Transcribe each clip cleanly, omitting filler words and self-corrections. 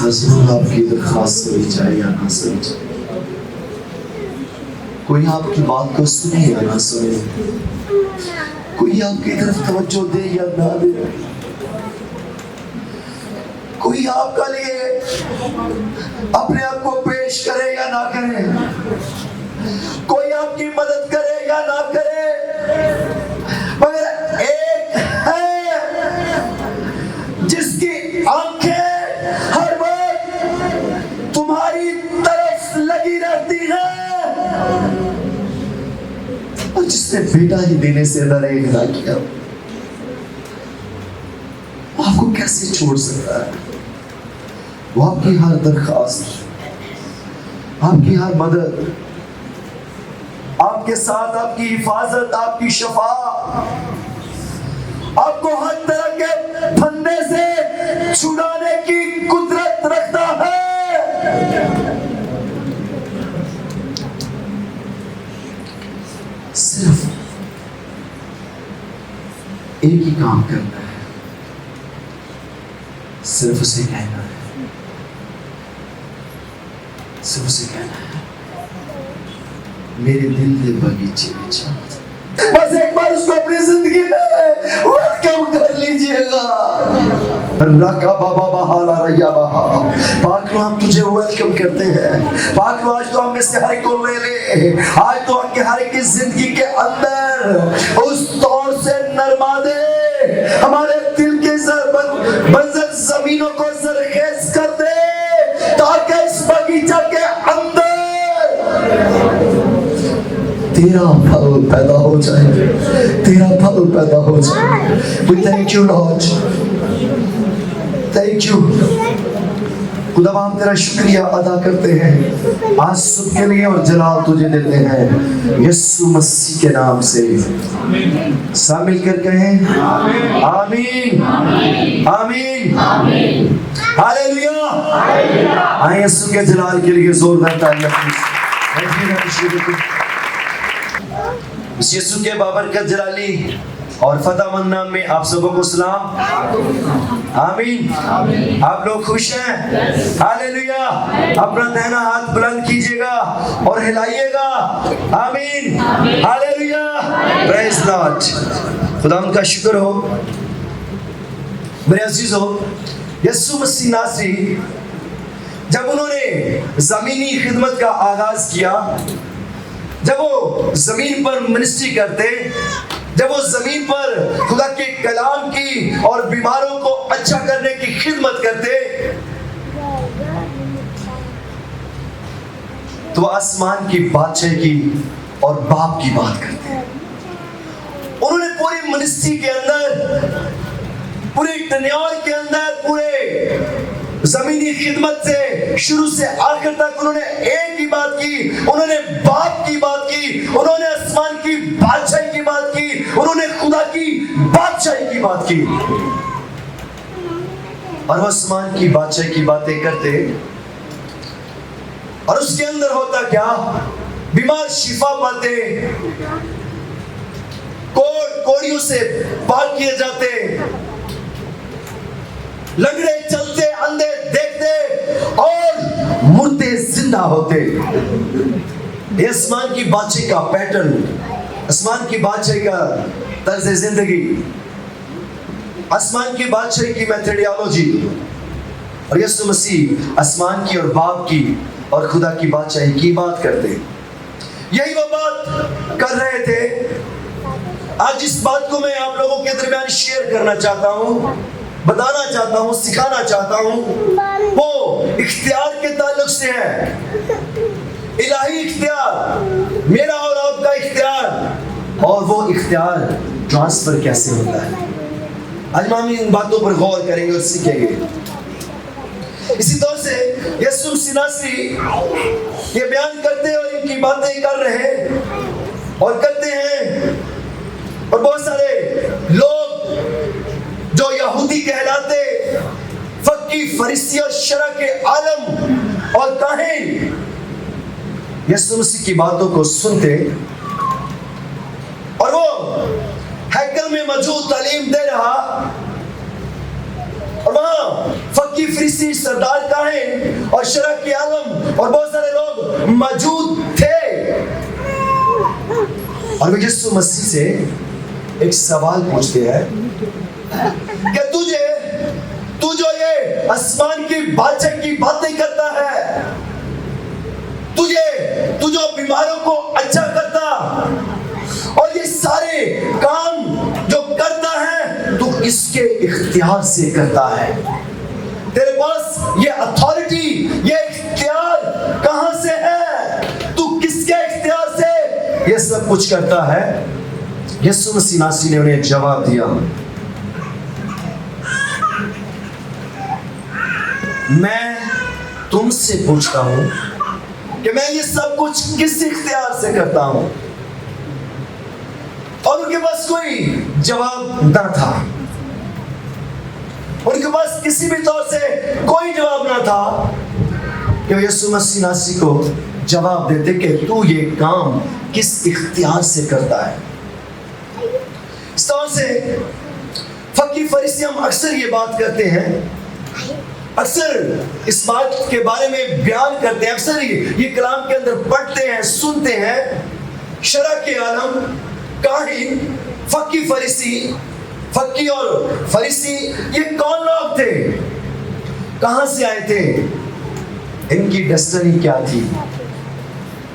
حضور آپ کی درخواست سنی جائے یا نہ سنی جائے، کوئی آپ کی بات کو سنے یا نہ سنے، کوئی آپ کی طرف توجہ دے یا نہ دے، کوئی آپ کا لیے اپنے آپ کو پیش کرے یا نہ کرے، کوئی آپ کی مدد کرے یا نہ کرے، مگر ایک ہے جس کی آنکھیں ہر وقت تمہاری طرف لگی رہتی ہیں، اور جس نے بیٹا ہی دینے سے نہ کیا، وہ آپ کو کیسے چھوڑ سکتا ہے؟ وہ آپ کی ہر درخواست، آپ کی ہر مدد، آپ کے ساتھ آپ کی حفاظت، آپ کی شفاء، آپ کو ہر طرح کے پھندے سے چھڑانے کی قدرت رکھتا ہے۔ صرف ایک ہی کام کرنا ہے، صرف اسے کہنا ہے، صرف اسے کہنا ہے، میرے دل کے باغیچے میں جا۔ بس ایک بار اس کو اپنی زندگی میں ویلکم کر لیجئے گا۔ رکا بابا بہالا ریا بہا، پاک رو ہم تجھے ویلکم کرتے ہیں، پاک رو آج تو ہم میں سے ہر ایک کو لے لے، آج تو ہم کے ہر ایک کی زندگی کے اندر اس طور سے نرما دے، ہمارے دل کے بنزل زمینوں کو زرخیز کر دے، تاکہ اس باغیچہ کے اندر تیرا پھل پیدا ہو جائے، تیرا پھل پیدا ہو جائے۔ We thank you Lord، thank you خدا، ہم تیرا شکریہ ادا کرتے ہیں آج صبح کے لیے، اور جلال تجھے دیتے ہیں یسوع مسیح کے نام سے، سب مل کر کہیں آمین آمین ہاللیلویہ۔ آئیں یسوع کے جلال کے لیے زوردار تعریف۔ یسوع کے بابرکت جلالی اور فتح مند نام میں آپ سبوں کو سلام، آمین۔ آپ لوگ خوش ہیں؟ ہاللیلویہ۔ اپنا دہنا ہاتھ بلند کیجئے گا اور ہلائیے گا، آمین ہاللیلویہ، پریز لارڈ۔ خدا ان کا شکر ہو۔ میرے عزیزو، یسوع مسیح ناصری جب انہوں نے زمینی خدمت کا آغاز کیا، جب وہ زمین پر منسٹری کرتے، جب وہ زمین پر خدا کے کلام کی اور بیماروں کو اچھا کرنے کی خدمت کرتے، تو وہ آسمان کی بادشاہی کی اور باپ کی بات کرتے۔ انہوں نے پوری منسٹری کے اندر، پوری ٹنیور کے اندر، پورے زمینی خدمت سے شروع سے آخر تک انہوں نے ایک ہی بات کی، انہوں نے باپ کی بات کی، انہوں نے آسمان کی بادشاہی کی بات کی، انہوں نے خدا کی بادشاہی کی بات کی، اور وہ آسمان کی بادشاہی کی باتیں کرتے، اور اس کے اندر ہوتا کیا؟ بیمار شفا پاتے، کوڑیوں سے پاک کیے جاتے، لنگڑے چلتے، اندھے دیکھتے، اور مردے زندہ ہوتے۔ یہ آسمان کی بادشاہی کا پیٹرن، آسمان کی بادشاہی کا طرز زندگی، آسمان کی بادشاہی کی میتھڈیالوجی، اور یسوع مسیح آسمان کی اور باپ کی اور خدا کی بادشاہی کی بات کرتے۔ یہی وہ بات کر رہے تھے۔ آج اس بات کو میں آپ لوگوں کے درمیان شیئر کرنا چاہتا ہوں، بتانا چاہتا ہوں، سکھانا چاہتا ہوں۔ وہ اختیار کے تعلق سے ہے، الہی اختیار، میرا اور آپ کا اختیار، اور وہ اختیار ٹرانسفر کیسے ہوتا ہے۔ آج ہم ان باتوں پر غور کریں گے اور سیکھیں گے۔ اسی طور سے یسوع مسیح ناصری یہ بیان کرتے اور ان کی باتیں کر رہے اور کرتے ہیں، اور بہت سارے لوگ جو یہودی کہلاتے، فقی، فریسی اور شرع کے عالم اور کاہن یسوع مسیح کی باتوں کو سنتے، اور وہ ہیکل میں موجود تعلیم دے رہا، اور وہاں فقی فریسی سردار کاہن اور شرح کے عالم اور بہت سارے لوگ موجود تھے. اور وہ یسوع مسیح سے ایک سوال پوچھتے ہیں کہ تو جو یہ آسمان کی بادشاہ کی باتیں کرتا ہے, تو جو بیماروں کو اچھا کرتا اور یہ سارے کام جو کرتا ہے تو کس کے اختیار سے کرتا ہے؟ تیرے پاس یہ اتھارٹی, یہ اختیار کہاں سے ہے؟ تو کس کے اختیار سے یہ سب کچھ کرتا ہے؟ یسوع مسیح ناصری نے انہیں جواب دیا, میں تم سے پوچھتا ہوں کہ میں یہ سب کچھ کس اختیار سے کرتا ہوں. اور ان کے پاس کوئی جواب نہ تھا, ان کے پاس کسی بھی طور سے کوئی جواب نہ تھا کہ وہ یسوع مسیح ناصری کو جواب دیتے کہ تو یہ کام کس اختیار سے کرتا ہے. اس طرح سے فقی فریسی ہم اکثر یہ بات کرتے ہیں, اکثر اس بات کے بارے میں بیان کرتے ہیں, اکثر یہ کلام کے اندر پڑھتے ہیں, سنتے ہیں. شرح کے عالم, کاہن, فقی فریسی, فقی اور فریسی یہ کون لوگ تھے؟ کہاں سے آئے تھے؟ ان کی ڈیسٹنی کیا تھی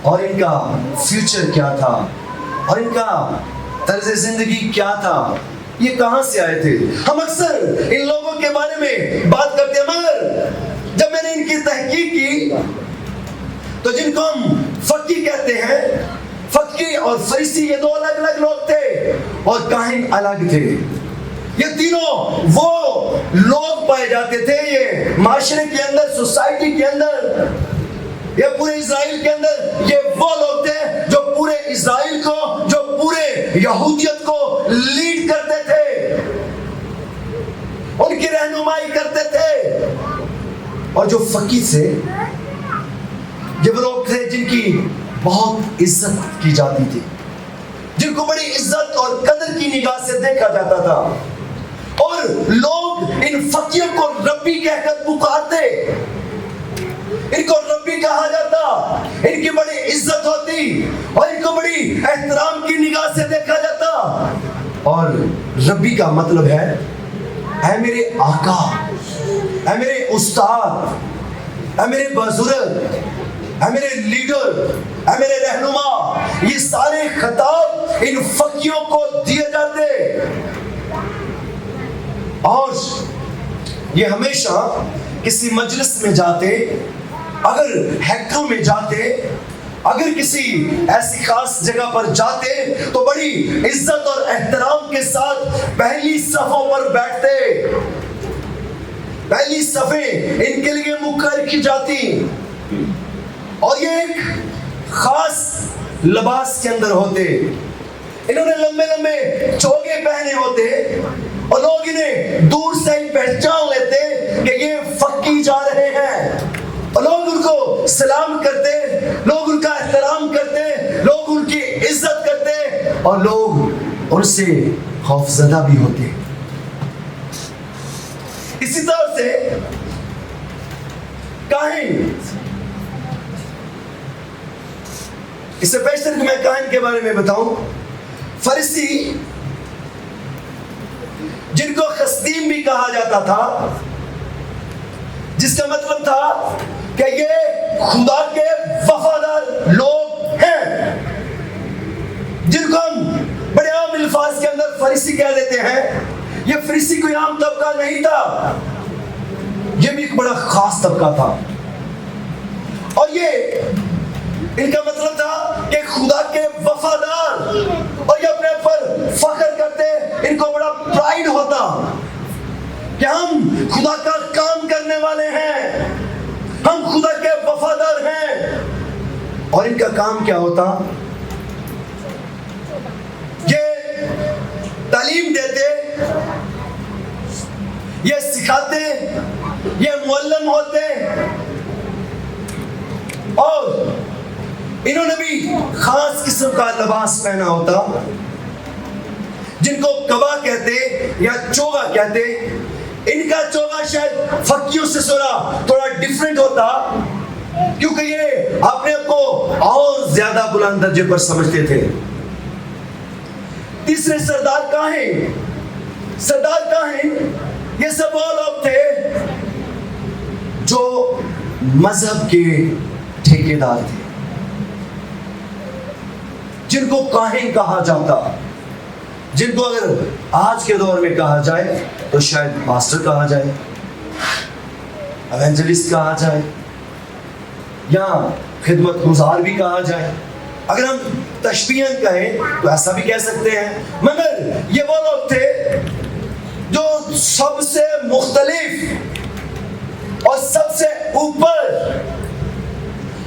اور ان کا فیوچر کیا تھا اور ان کا طرز زندگی کیا تھا؟ یہ کہاں سے آئے تھے؟ ہم اکثر ان لوگوں کے بارے میں بات کرتے ہیں, مگر جب میں نے ان کی تحقیق کی تو جن کو ہم فقی کہتے ہیں, فقی اور فریسی یہ دو الگ الگ لوگ تھے اور کاہن الگ تھے. یہ تینوں وہ لوگ پائے جاتے تھے, یہ معاشرے کے اندر, سوسائٹی کے اندر, یہ پورے اسرائیل کے اندر یہ وہ لوگ تھے جو پورے اسرائیل کو, جو پورے یہودیت کو لیڈ کرتے تھے, ان کی رہنمائی کرتے تھے. اور جو فقی تھے یہ وہ لوگ تھے جن کی بہت عزت کی جاتی تھی, جن کو بڑی عزت اور قدر کی نگاہ سے دیکھا جاتا تھا, اور لوگ ان فقیوں کو ربی کہہ کر پکارتے, ان کو ربی کہا جاتا, ان کی بڑی عزت ہوتی اور ان کو بڑی احترام کی نگاہ سے دیکھا جاتا. اور ربی کا مطلب ہے اے میرے آقا, اے میرے استاد, اے میرے بزرگ, اے میرے لیڈر, اے میرے رہنما. یہ سارے خطاب ان فقیوں کو دیے جاتے, اور یہ ہمیشہ کسی مجلس میں جاتے, اگر ہیکل میں جاتے, اگر کسی ایسی خاص جگہ پر جاتے تو بڑی عزت اور احترام کے ساتھ پہلی صفوں پر بیٹھتے. پہلی صفیں ان کے لیے مقرر کی جاتی, اور یہ ایک خاص لباس کے اندر ہوتے. انہوں نے لمبے لمبے چوگے پہنے ہوتے اور لوگ انہیں دور سے ہی پہچان لیتے کہ یہ فقی جا رہے ہیں, اور لوگ ان کو سلام کرتے, لوگ ان کا احترام کرتے, لوگ ان کی عزت کرتے, اور لوگ ان سے خوفزدہ بھی ہوتے. اسی طرح سے کاہن, اس سے پیشتر کہ میں کاہن کے بارے میں بتاؤں, فریسی جن کو خصدیم بھی کہا جاتا تھا, جس کا مطلب تھا کہ یہ خدا کے وفادار لوگ ہیں, جن کو ہم بڑے عام الفاظ کے اندر فریسی کہہ دیتے ہیں. یہ فریسی کوئی عام طبقہ نہیں تھا, یہ بھی ایک بڑا خاص طبقہ تھا, اور یہ ان کا مطلب تھا کہ خدا کے وفادار, اور یہ اپنے پر فخر کرتے, ان کو بڑا پرائیڈ ہوتا کہ ہم خدا کا کام کرنے والے ہیں, ہم خدا کے وفادار ہیں. اور ان کا کام کیا ہوتا؟ یہ تعلیم دیتے, یہ سکھاتے, یہ معلم ہوتے, اور انہوں نے بھی خاص قسم کا لباس پہنا ہوتا جن کو کبا کہتے یا چوگا کہتے. ان کا چوگا شاید فقیوں سے تھوڑا ڈفرنٹ ہوتا، کیونکہ یہ اپنے کو اور زیادہ بلند درجے پر سمجھتے تھے۔ تیسرے سردار کہاں ہیں؟ سردار کہاں ہیں؟ یہ سب وہ لوگ تھے جو مذہب کے ٹھیکیدار تھے، جن کو کاہن کہا جاتا، جن کو اگر آج کے دور میں کہا جائے تو شاید پاسٹر کہا جائے، ایونجلسٹ کہا جائے، یا خدمت گزار بھی کہا جائے۔ اگر ہم تشبیہاً کہیں تو ایسا بھی کہہ سکتے ہیں، مگر یہ وہ لوگ تھے جو سب سے مختلف اور سب سے اوپر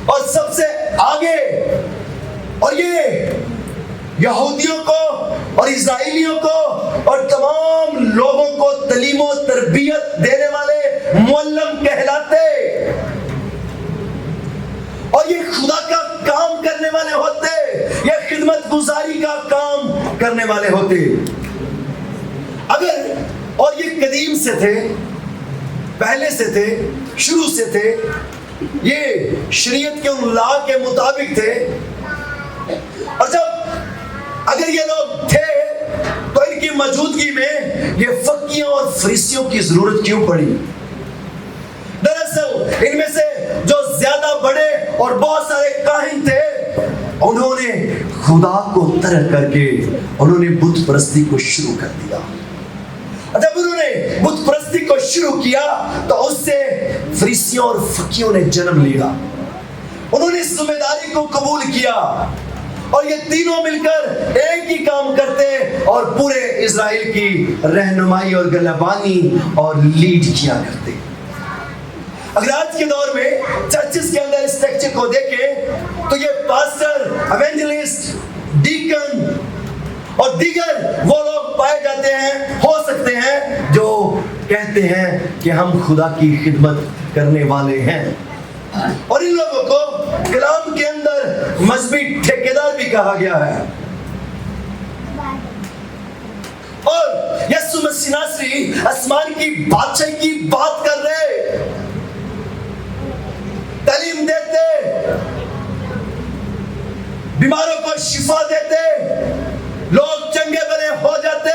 اور سب سے آگے، اور یہ یہودیوں کو اور اسرائیلیوں کو اور تمام لوگوں کو تعلیم و تربیت دینے والے معلم کہلاتے، اور یہ خدا کا کام کرنے والے ہوتے، یہ خدمت گزاری کا کام کرنے والے ہوتے۔ اگر اور یہ قدیم سے تھے، پہلے سے تھے، شروع سے تھے، یہ شریعت کے ان لا کے مطابق تھے، اور جب اگر یہ لوگ تھے تو ان کی موجودگی میں یہ فقیوں اور فریسیوں کی ضرورت کیوں پڑی؟ دراصل ان میں سے جو زیادہ بڑے اور بہت سارے کاہن تھے، انہوں نے خدا کو ترک کر کے انہوں نے بت پرستی کو شروع کر دیا۔ جب انہوں نے بت پرستی کو شروع کیا تو اس سے فریسیوں اور فقیوں نے جنم لیا۔ انہوں نے اس ذمہ داری کو قبول کیا، اور یہ تینوں مل کر ایک ہی کام کرتے اور پورے اسرائیل کی رہنمائی اور گلبانی اور لیڈ کیا کرتے۔ اگر آج کے دور میں چرچز کے اندر اس ٹیکچر کو دیکھیں تو یہ پاسٹر، ایونجلسٹ، ڈیکن اور دیگر وہ لوگ پائے جاتے ہیں، ہو سکتے ہیں، جو کہتے ہیں کہ ہم خدا کی خدمت کرنے والے ہیں، اور ان لوگوں کو کلام کے اندر مذہبی ٹھیکیدار بھی کہا گیا ہے۔ اور یسوع مسیح ناصری آسمان کی بادشاہی کی بات کر رہے، تعلیم دیتے، بیماروں کو شفا دیتے، لوگ چنگے بنے ہو جاتے،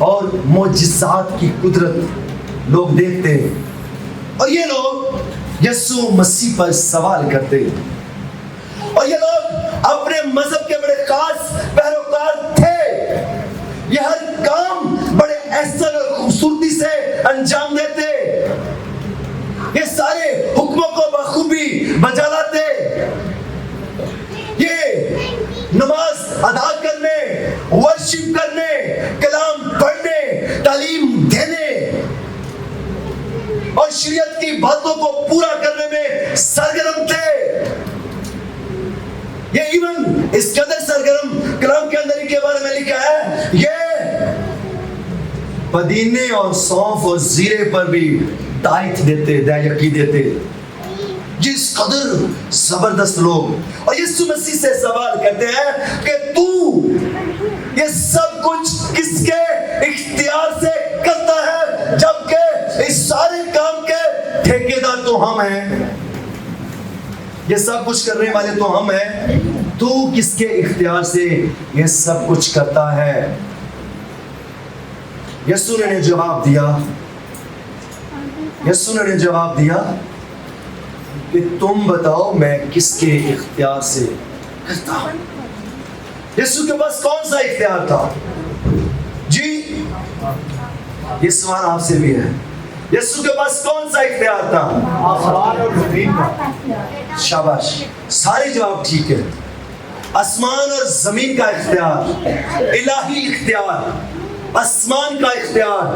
اور معجزات کی قدرت لوگ دیکھتے، اور یہ لوگ یسوع مسیح پر سوال کرتے، اور یہ لوگ اپنے مذہب کے بڑے خاص پیروکار تھے، یہ ہر کام بڑے احسن اور خوبصورتی سے انجام دیتے، یہ سارے حکموں کو بخوبی بجا لاتے، یہ نماز ادا کرنے، ورشپ کرنے، کلام پڑھنے، تعلیم دینے اور شریعت کی باتوں کو پورا کرنے میں سرگرم تھے۔ یہ ایون اس قدر سرگرم کلام کے اندر کے بارے میں لکھا ہے، یہ پدینے اور سونف اور زیرے پر بھی دائت دیتے، دائیکی دیتے۔ جس قدر زبردست لوگ، اور یسوع مسیح سے سوال کرتے ہیں کہ تو یہ سب کچھ کس کے اختیار سے کرتا ہے، جبکہ اس سارے کام کے ٹھیکیدار تو ہم ہیں، یہ سب کچھ کرنے والے تو ہم ہیں، تو کس کے اختیار سے یہ سب کچھ کرتا ہے؟ یسوع نے جواب دیا، یسوع نے جواب دیا کہ تم بتاؤ میں کس کے اختیار سے کرتا ہوں۔ یسوع کے پاس کون سا اختیار تھا؟ جی، یہ سوال آپ سے بھی ہے، یسوع کے پاس کون سا اختیار تھا؟ آسمان اور زمین کا۔ شاباش، سارے جواب ٹھیک ہے۔ آسمان اور زمین کا اختیار، الہی اختیار، آسمان کا اختیار،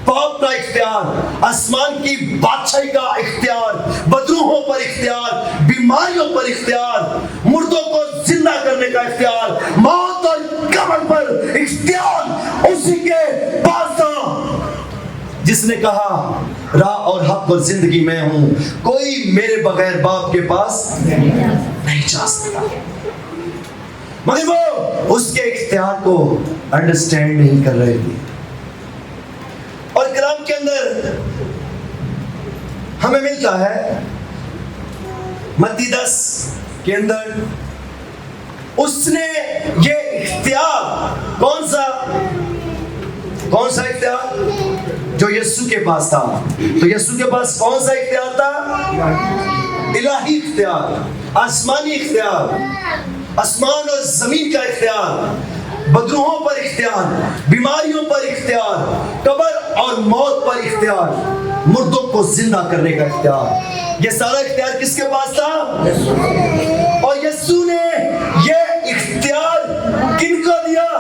باپ کا اختیار، آسمان کی بادشاہی کا اختیار، بدروحوں پر اختیار، بیماریوں پر اختیار، مردوں کو زندہ کرنے کا اختیار، موت اور قبر پر اختیار اسی کے پاس تھا، جس نے کہا راہ اور حق اور زندگی میں ہوں، کوئی میرے بغیر باپ کے پاس نہیں جا سکتا۔ مگر وہ اس کے اختیار کو انڈرسٹینڈ نہیں کر رہے تھے، اور ملتا ہے متی 10 کے اندر. اس نے یہ اختیار کون سا اختیار جو یسوع کے پاس تھا. تو یسوع کے پاس کون سا اختیار تھا؟ الہی اختیار, آسمانی اختیار, آسمان اور زمین کا اختیار, بدروحوں پر اختیار, بیماریوں پر اختیار, قبر اور موت پر اختیار, مردوں کو زندہ کرنے کا اختیار. یہ سارا اختیار کس کے پاس تھا؟ اور یسوع نے یہ اختیار کن کو دیا؟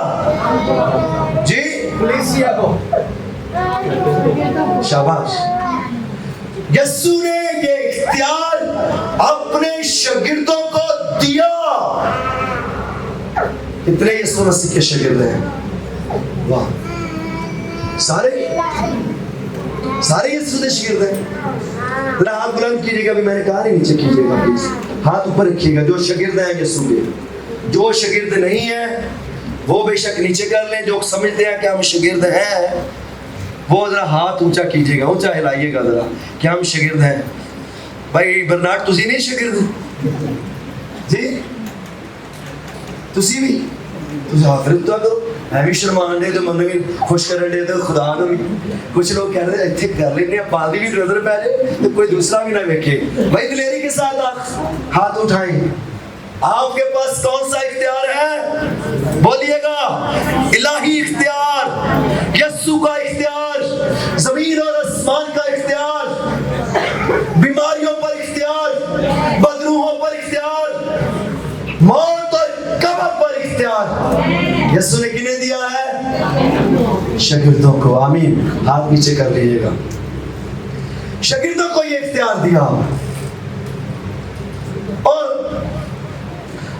جی کلیسیا کو. شاباش. یسوع نے یہ اختیار اپنے شاگردوں کو دیا. کتنے یسوع مسیح کے شاگرد ہیں؟ واہ, سارے یسوع کے شاگرد ہیں. ذرا ہاتھ بلند کیجیے گا, بھی میں نے کہا نہیں نیچے کیجیے گا پلیز, ہاتھ اوپر رکھیے گا. جو شاگرد ہیں یسوع کے, جو شاگرد نہیں ہیں وہ بے شک نیچے کر لیں. جو سمجھتے ہیں کہ ہم شاگرد ہیں وہ ذرا ہاتھ اونچا کیجیے گا, اونچا ہلائیے گا ذرا کہ ہم شاگرد ہیں. بھائی برنارڈ تسی نہیں شاگرد جی؟ تسی بھی تسی ہاتھ رکھتا کرو. میں بھی شرمان دے تو من بھی خوش کرن دے تو خدا نو بھی. کچھ لوگ کہہ رہے اتنے کر لینے پالدی بھی نظر پہ جائے تو کوئی دوسرا بھی نہ دیکھے. بھائی دلیری کے ساتھ آپ ہاتھ اٹھائیں. آپ کے پاس کون سا اختیار ہے؟ بولیے گا. الہی اختیار, یسوع کا اختیار, زمین اور آسمان کا اختیار, بیماریوں پر اختیار, بدروحوں پر اختیار, موت اور قبر پر اختیار یسوع نے کنہیں دیا ہے؟ شاگردوں کو. آمین. ہاتھ نیچے کر لیجیے گا. شاگردوں کو یہ اختیار دیا. اور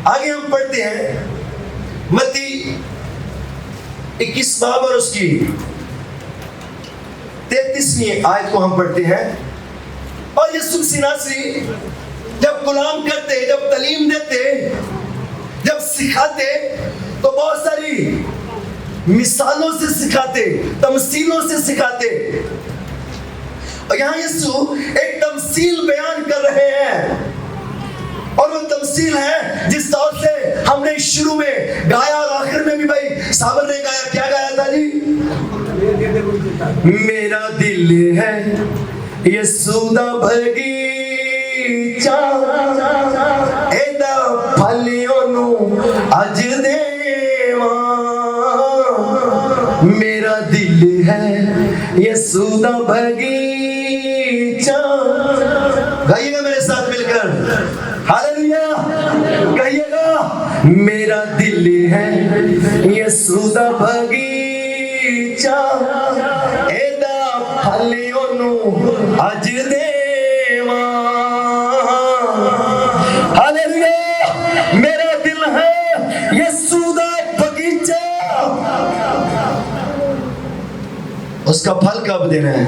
آگے ہم پڑھتے ہیں متی 21 باب اور اس کی 33ویں آیت کو ہم پڑھتے ہیں. اور یسوع مسیح ناصری جب کلام کرتے, جب تعلیم دیتے, جب سکھاتے تو بہت ساری مثالوں سے سکھاتے, تمثیلوں سے سکھاتے. اور یہاں یسوع ایک تمثیل بیان کر رہے ہیں, اور وہ تمثیل ہے جس طور سے ہم نے شروع میں گایا اور آخر میں بھی بھائی صابر نے گایا. کیا گایا تھا جی؟ میرا دل ہے یسوع دا بغیچہ, ایدا پھلیوں نو اج دیواں. میرا دل ہے یسوع دا بغیچہ. گائیے گا میرے ساتھ مل کر, ہاللیلویا کہیے گا. میرا دل ہے یسوع دا بغیچہ, ایدا پھلیوں نو اج دیواں. ہاللیلویا. میرا دل ہے یسوع دا بغیچہ. اس کا پھل کب دینا ہے؟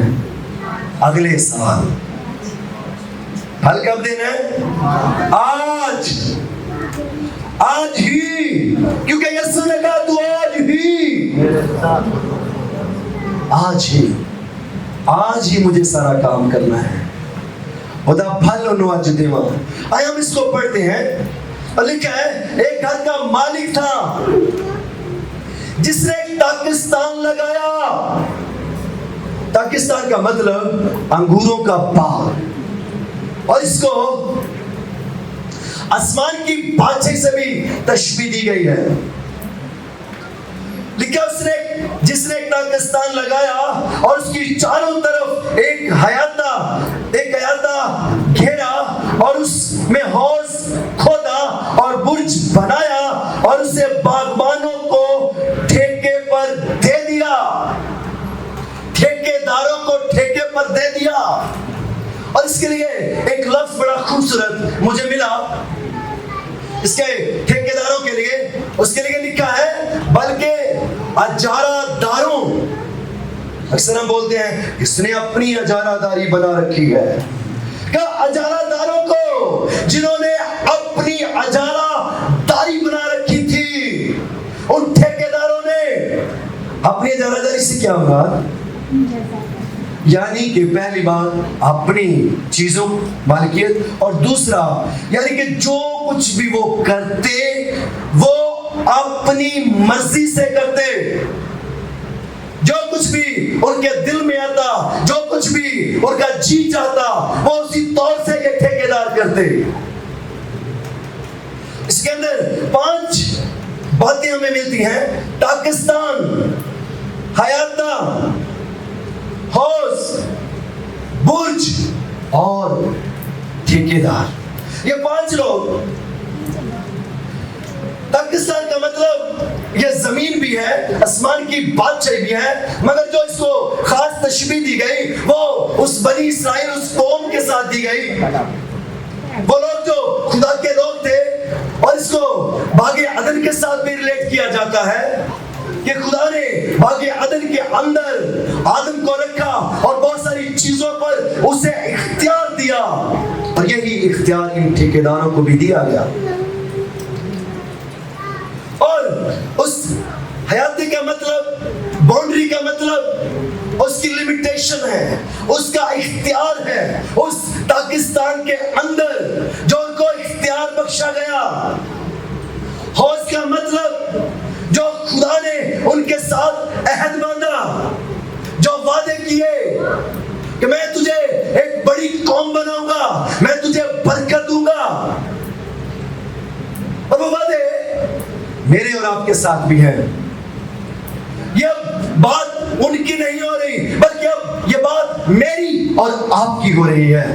اگلے سال. پھل کب دینا ہے؟ آج ہی, کیونکہ یسوع نے کہا تو آج ہی مجھے سارا کام کرنا ہے. خدا پھل انہوں آج دیواں. آئے ہم اس کو پڑھتے ہیں. اور لکھا ہے ایک گھر کا مالک تھا جس نے ایک داغستان لگایا. داغستان کا مطلب انگوروں کا باغ, اور اس کو آسمان کی بادشاہی سے بھی تشبیہ دی گئی ہے. لکھا جس نے ایک داغستان لگایا اور اس کی چاروں طرف ایک حیاتہ گھیرا, اور اس میں حوض کھودا اور برج بنایا, اور اسے باغبانوں کو ٹھیکے پر دے دیا. ٹھیکیداروں کو ٹھیکے پر دے دیا. اور اس کے لیے ایک لفظ بڑا خوبصورت مجھے ملا اس کے ٹھیکیداروں کے لیے. اس کے لیے لکھا ہے بلکہ اجارہ داروں. اکثر ہم بولتے ہیں اس نے اپنی اجارہ داری بنا رکھی ہے. کہ اجارہ داروں کو جنہوں نے اپنی اجارہ داری بنا رکھی تھی, ان ٹھیکیداروں نے اپنی اجارہ داری سے کیا مراد؟ یعنی کہ پہلی بات اپنی چیزوں مالکیت، اور دوسرا یعنی کہ جو کچھ بھی وہ کرتے وہ اپنی مرضی سے کرتے، جو کچھ بھی ان کے دل میں آتا، جو کچھ بھی ان کا جی چاہتا وہ اسی طور سے یہ ٹھیکیدار کرتے۔ اس کے اندر 5 باتیں ہمیں ملتی ہیں: پاکستان، حیاتہ، حوض، برج اور ٹھیکیدار۔ یہ 5 لوگ، پاکستان کا مطلب یہ زمین بھی ہے، آسمان کی بادشاہی بھی ہے، مگر جو اس کو خاص تشبیہ دی گئی وہ اس بنی اسرائیل، اس قوم کے ساتھ دی گئی، وہ لوگ جو خدا کے لوگ تھے، اور اس کو باغ عدن کے ساتھ بھی ریلیٹ کیا جاتا ہے کہ خدا نے باغ عدن کے اندر آدم کو رکھا اور بہت ساری چیزوں پر اسے اختیار دیا، اور یہی اختیار ان ٹھیکیداروں کو بھی دیا گیا۔ اور اس حیاتی کا مطلب، باؤنڈری کا مطلب اس کی لمیٹیشن ہے، اس کا اختیار ہے، اس پاکستان کے اندر جو ان کو اختیار بخشا گیا۔ حوض کا مطلب جو خدا نے ان کے ساتھ عہد باندھا، جو وعدے کیے کہ میں تجھے ایک بڑی قوم بناؤں گا، میں تجھے برکت دوں گا، اور وہ وعدے میرے اور آپ کے ساتھ بھی ہیں۔ یہ بات ان کی نہیں ہو رہی، بلکہ اب یہ بات میری اور آپ کی ہو رہی ہے۔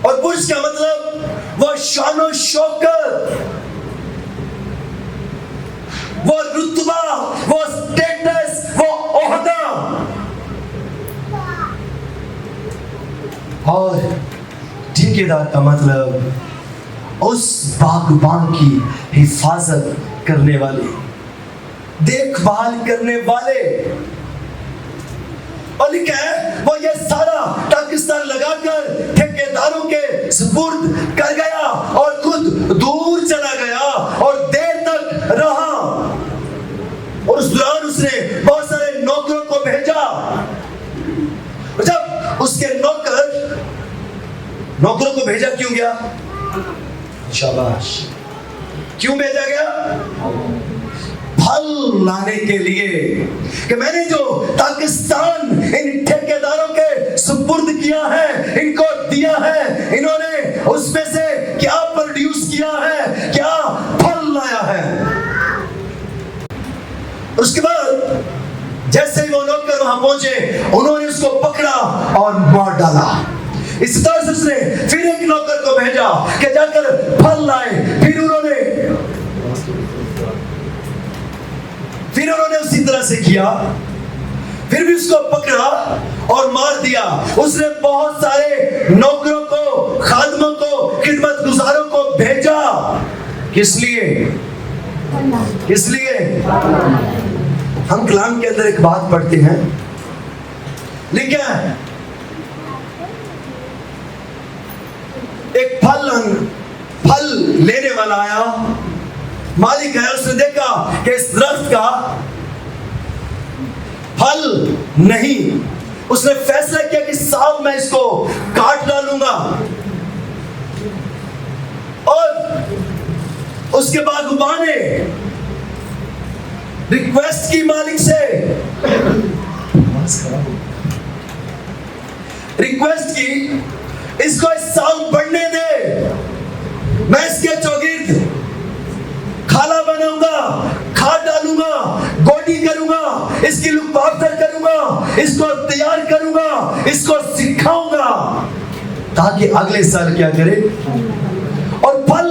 اور برج کا مطلب وہ شان و شوکت، وہ رتبہ، وہ اسٹیٹس، وہ عہدہ، اور ٹھیکیدار کا مطلب اس باغبان کی حفاظت کرنے والے، دیکھ بھال کرنے والے۔ اور لکھا ہے وہ یہ سارا پاکستان لگا کر ٹھیکیداروں کے سپرد کر گیا اور خود دور چلا گیا اور دیر تک رہا، اور اس دوران اس نے بہت سارے نوکروں کو بھیجا۔ جب اس کے نوکروں کو بھیجا کیوں گیا؟ شاباش، کیوں بھیجا گیا؟ پھل لانے کے لیے، کہ میں نے جو پاکستان ان ٹھیکیداروں کے سپرد کیا ہے، ان کو دیا ہے، انہوں نے اس میں سے کیا پروڈیوس کیا ہے، کیا پھل لایا ہے۔ اس کے بعد جیسے ہی وہ نوکر وہاں پہنچے، انہوں نے اس کو پکڑا اور مار ڈالا۔ اس طرح سے اس نے پھر ایک نوکر کو بھیجا کہ جا کر پھل لائے، پھر انہوں نے اسی طرح سے کیا، پھر بھی اس کو پکڑا اور مار دیا۔ اس نے بہت سارے نوکروں کو، خادموں کو، خدمت گزاروں کو بھیجا۔ کس لیے؟ کس لیے؟ ہم کلام کے اندر ایک بات پڑھتے ہیں، لکھا ہے ایک پھل لینے والا آیا، مالک ہے، اس نے دیکھا کہ اس درخت کا پھل نہیں، اس نے فیصلہ کیا کہ صاحب میں اس کو کاٹ ڈالوں گا، اور اس کے باغبان نے ریکویسٹ کی مالک سے، ریکویسٹ کی اس کو اس سال بڑھنے دے، میں اس کے چوگرد کھالا بناؤں گا، کھاد ڈالوں گا، گوڈی کروں گا، اس کی لک آفٹر کروں گا، اس کو تیار کروں گا، اس کو سکھاؤں گا، تاکہ اگلے سال کیا کرے۔ اور پھل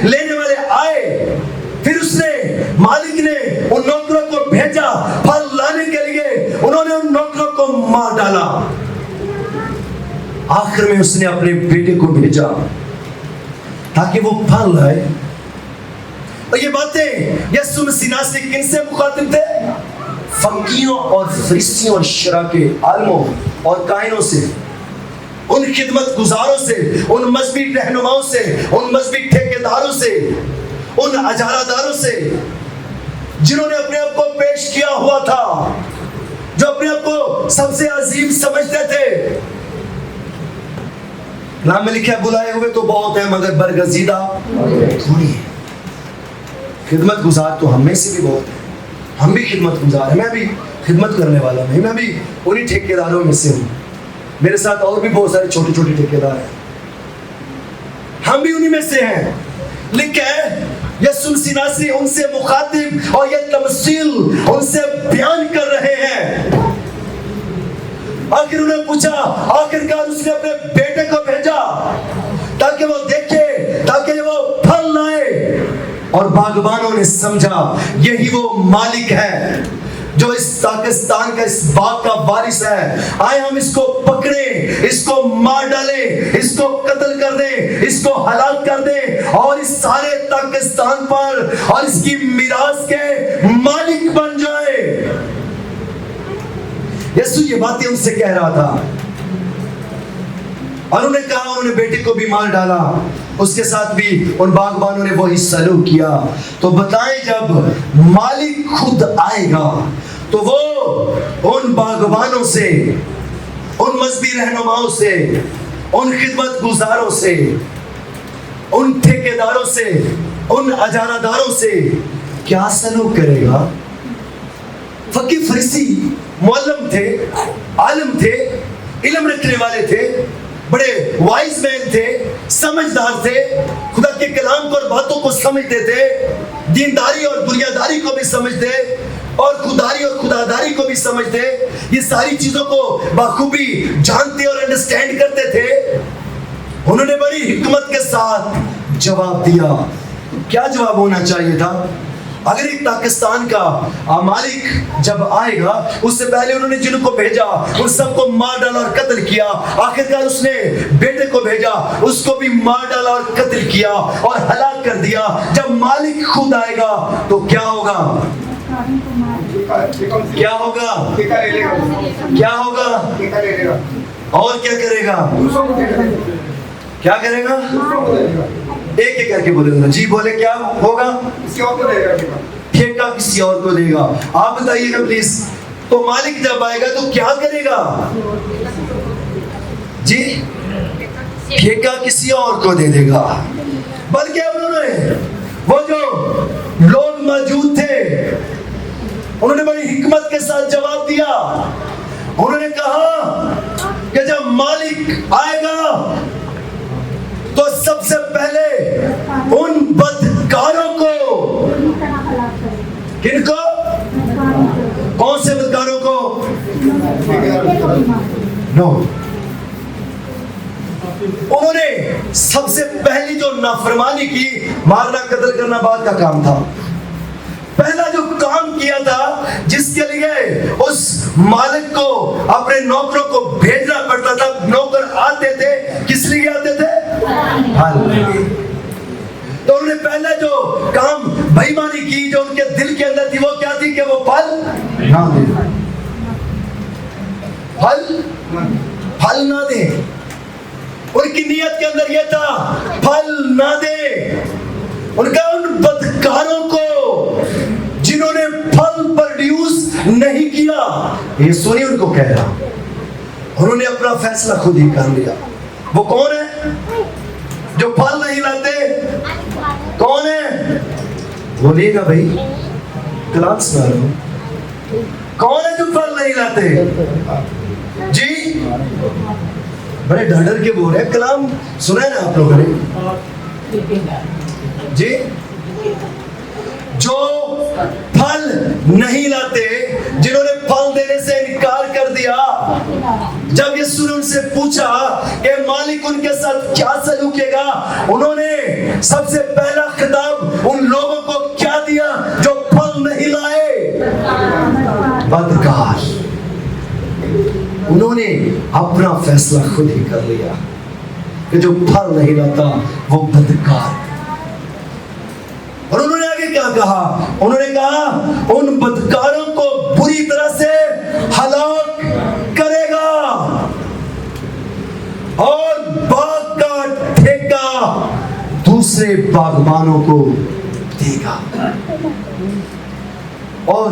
لینے والے آئے، پھر اس نے، مالک نے ان نوکروں کو بھیجا پھل لانے کے لیے، انہوں نے ان نوکروں کو مار ڈالا۔ آخر میں اس نے اپنے بیٹے کو بھیجا تاکہ وہ پھل لائے۔ اور یہ باتیں یسوع مسیح ناصری کن سے مخاطب تھے؟ فقیوں اور فریسیوں اور شرع کے عالموں اور کاہنوں سے، ان خدمت گزاروں سے، ان مذہبی رہنماؤں سے، ان مذہبی ٹھیکیداروں سے، ان اجارہ داروں سے، جنہوں نے اپنے آپ کو پیش کیا ہوا تھا جو اپنے آپ کو سب سے عظیم سمجھتے تھے. کلام میں لکھا ہے بلائے ہوئے تو بہت ہیں مگر برگزیدہ تھوڑی ہیں. خدمت گزار تو ہم میں سے بھی بہت ہیں. ہم بھی خدمت گزار ہیں. میں بھی خدمت کرنے والا نہیں. میں بھی انہی ٹھیکیداروں میں سے ہوں. میرے ساتھ اور بھی بہت سارے چھوٹے چھوٹے ٹھیکیدار ہیں. ہم بھی انہی میں سے ہیں. لکھا ہے یسوع مسیح ناصری ان سے مخاطب اور یہ تمثیل ان سے بیان کر رہے ہیں. آخر انہیں پوچھا, آخرکار اس نے اپنے بیٹے کو بھیجا تاکہ وہ دیکھے, تاکہ وہ پھل لائے. اور باغبانوں نے سمجھا یہی وہ مالک ہے جو اس پاکستان کا, اس باغ کا وارث ہے. آئے ہم اس کو پکڑیں, اس کو مار ڈالیں, اس کو قتل کر دیں, اس کو ہلاک کر دیں اور اس سارے پاکستان پر اور اس کی میراث کے مالک بن جائے. یسوع یہ باتیں ان سے کہہ رہا تھا اور انہوں نے کہا, انہوں نے بیٹے کو بھی مار ڈالا. اس کے ساتھ بھی ان باغبانوں نے وہی سلوک کیا. تو بتائیں جب مالک خود آئے گا تو وہ ان باغبانوں سے, ان مذہبی رہنماؤں سے, ان خدمت گزاروں سے, ان ٹھیکیداروں سے, ان اجارہ داروں سے کیا سلوک کرے گا؟ فقیہ فریسی معلم تھے, عالم تھے, علم رکھنے والے تھے, بڑے وائز مین تھے, سمجھدار تھے, خدا کے کلام کو اور باتوں کو سمجھتے تھے, دینداری اور دنیاداری کو بھی سمجھتے اور خودداری اور خداداری کو بھی سمجھتے. یہ ساری چیزوں کو بخوبی جانتے اور انڈرسٹینڈ کرتے تھے. انہوں نے بڑی حکمت کے ساتھ جواب دیا. کیا جواب ہونا چاہیے تھا؟ اگر ایک پاکستان کا مالک جب آئے گا, اس سے پہلے انہوں نے جن کو بھیجا ان سب کو مار ڈالا اور قتل کیا. آخرکار اس نے بیٹے کو بھیجا, اس کو بھی مار ڈالا اور قتل کیا اور ہلاک کر دیا. جب مالک خود آئے گا تو کیا ہوگا؟ کیا ہوگا؟ کیا ہوگا؟ اور کیا کرے گا؟ کیا کرے گا؟ ایک ایک کر کے بولے گا. جی بولے کیا ہوگا؟ ٹھیکہ کسی اور کو دے گا. آپ بتائیے گا پلیز. تو مالک جب آئے گا تو کیا کرے گا؟ جی ٹھیکہ کسی اور کو دے دے گا. بلکہ انہوں نے, وہ جو لوگ موجود تھے, انہوں نے بڑی حکمت کے ساتھ جواب دیا. انہوں نے کہا کہ جب مالک آئے گا تو سب سے پہلے ان بدکاروں کو, کن کو؟ کون سے بدکاروں کو؟ نو. انہوں نے سب سے پہلی جو نافرمانی کی, مارنا قتل کرنا بعد کا کام تھا. پہلا جو کام کیا تھا جس کے لیے اس مالک کو اپنے نوکروں کو بھیجنا پڑتا تھا, نوکر آتے تھے, کس لیے آتے تھے؟ تو انہوں نے پہلا جو کام بے ایمانی کی جو ان کے دل کے اندر تھی, وہ کیا تھی کہ وہ پھل نہ دیں. پھل نہ دیں. ان کی نیت کے اندر یہ تھا پھل نہ دیں. ان کا ان بدکاروں کو جنہوں نے پھل پروڈیوس نہیں کیا, یہ سنی ان کو کہہ رہا, انہوں نے اپنا فیصلہ خود ہی کر لیا. وہ کون ہے جو پھل نہیں لاتے؟ کون ہے؟ بولیے گا بھائی, کلام سنا رہا ہوں. کون ہے جو پھل نہیں لاتے؟ جی بڑے ڈر ڈر کے بول رہے ہیں. کلام سنا ہے نا آپ لوگوں نے؟ جی جو پھل نہیں لاتے, جنہوں نے پھل دینے سے انکار کر دیا. جب یسوع نے ان سے پوچھا کہ مالک ان کے ساتھ کیا سلوک کرے گا, انہوں نے سب سے پہلا خطاب ان لوگوں کو کیا دیا جو پھل نہیں لائے؟ بدکار. انہوں نے اپنا فیصلہ خود ہی کر لیا کہ جو پھل نہیں لاتا وہ بدکار. اور انہوں نے آگے کیا کہا؟ انہوں نے کہا ان بدکاروں کو بری طرح سے ہلاک کرے گا اور باغ کا ٹھیکہ دوسرے باغبانوں کو دے گا. اور